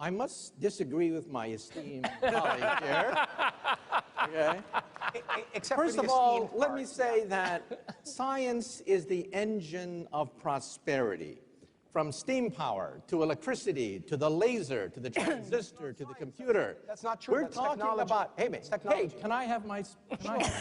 I must disagree with my esteemed colleague here. Okay? First of all, let me say that science is the engine of prosperity. From steam power to electricity to the laser to the transistor to the computer. That's not true. We're That's talking technology. about, hey, Technology. can I have my, okay,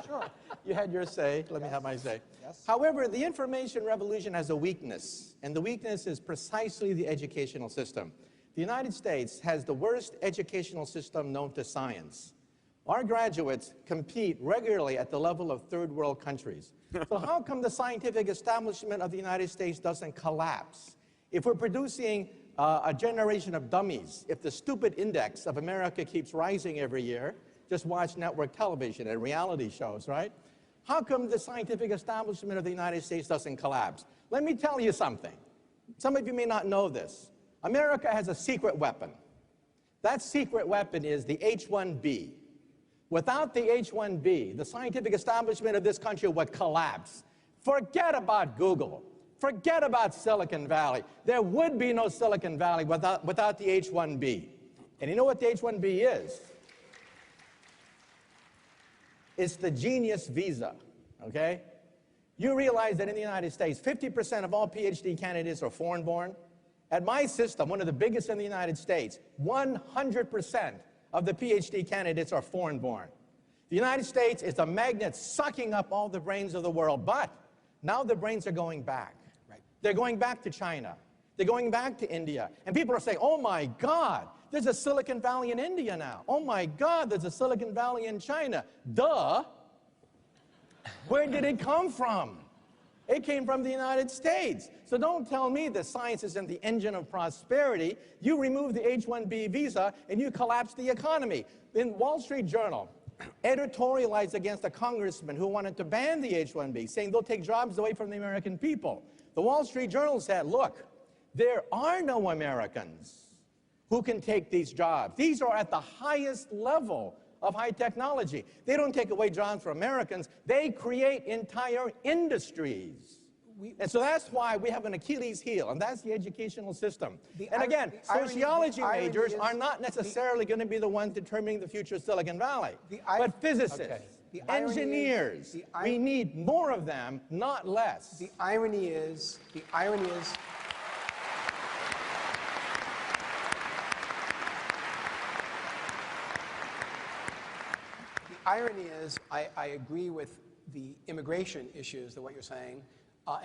Sure. You had your say, let me have my say. Yes. However, the information revolution has a weakness, and the weakness is precisely the educational system. The United States has the worst educational system known to science. Our graduates compete regularly at the level of third world countries. So how come the scientific establishment of the United States doesn't collapse? If we're producing a generation of dummies, if the stupid index of America keeps rising every year, just watch network television and reality shows, right? How come the scientific establishment of the United States doesn't collapse? Let me tell you something. Some of you may not know this. America has a secret weapon. That secret weapon is the H1B. Without the H1B, the scientific establishment of this country would collapse. Forget about Google. Forget about Silicon Valley. There would be no Silicon Valley without the H1B. And you know what the H1B is? It's the genius visa, okay? You realize that in the United States, 50% of all PhD candidates are foreign-born. At my system, one of the biggest in the United States, 100% of the PhD candidates are foreign-born. The United States is a magnet sucking up all the brains of the world, but now the brains are going back. Right. They're going back to China. They're going back to India. And people are saying, oh my God, there's a Silicon Valley in India now. Oh my God, there's a Silicon Valley in China. Duh. Where did it come from? It came from the United States. So don't tell me that science isn't the engine of prosperity. You remove the H-1B visa and you collapse the economy. In Wall Street Journal, editorialized against a congressman who wanted to ban the H-1B, saying they'll take jobs away from the American people. The Wall Street Journal said, look, there are no Americans who can take these jobs. These are at the highest level of high technology. They don't take away jobs from Americans. They create entire industries. And so that's why we have an Achilles heel, and that's the educational system. And again, sociology majors are not necessarily going to be the ones determining the future of Silicon Valley, but physicists, engineers, we need more of them, not less. The irony is, I agree with the immigration issues, what you're saying,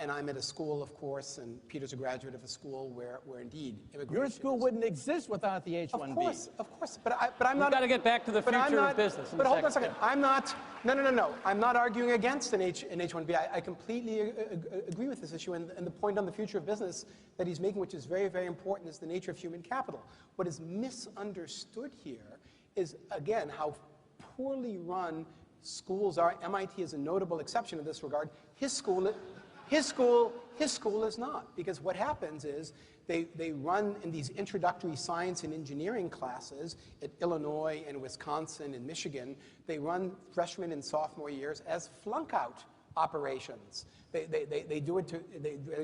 and I'm at a school, of course, and Peter's a graduate of a school where indeed immigration. Your school wouldn't exist without the H-1B. Of course, but I'm not. We've got to get back to the future of business. But hold on a second. I'm not. No. I'm not arguing against an H-1B. I completely agree with this issue, and the point on the future of business that he's making, which is very, very important, is the nature of human capital. What is misunderstood here is, again, how poorly run schools are. MIT is a notable exception in this regard. His school is not, because what happens is they run in these introductory science and engineering classes at Illinois and Wisconsin and Michigan. They run freshman and sophomore years as flunk-out operations. They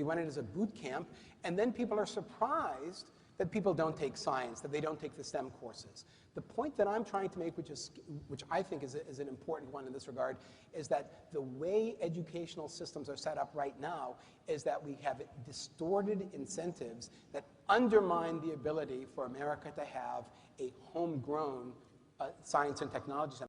run it as a boot camp, and then people are surprised that people don't take science, that they don't take the STEM courses. The point that I'm trying to make, which I think is an important one in this regard, is that the way educational systems are set up right now is that we have distorted incentives that undermine the ability for America to have a homegrown science and technology center.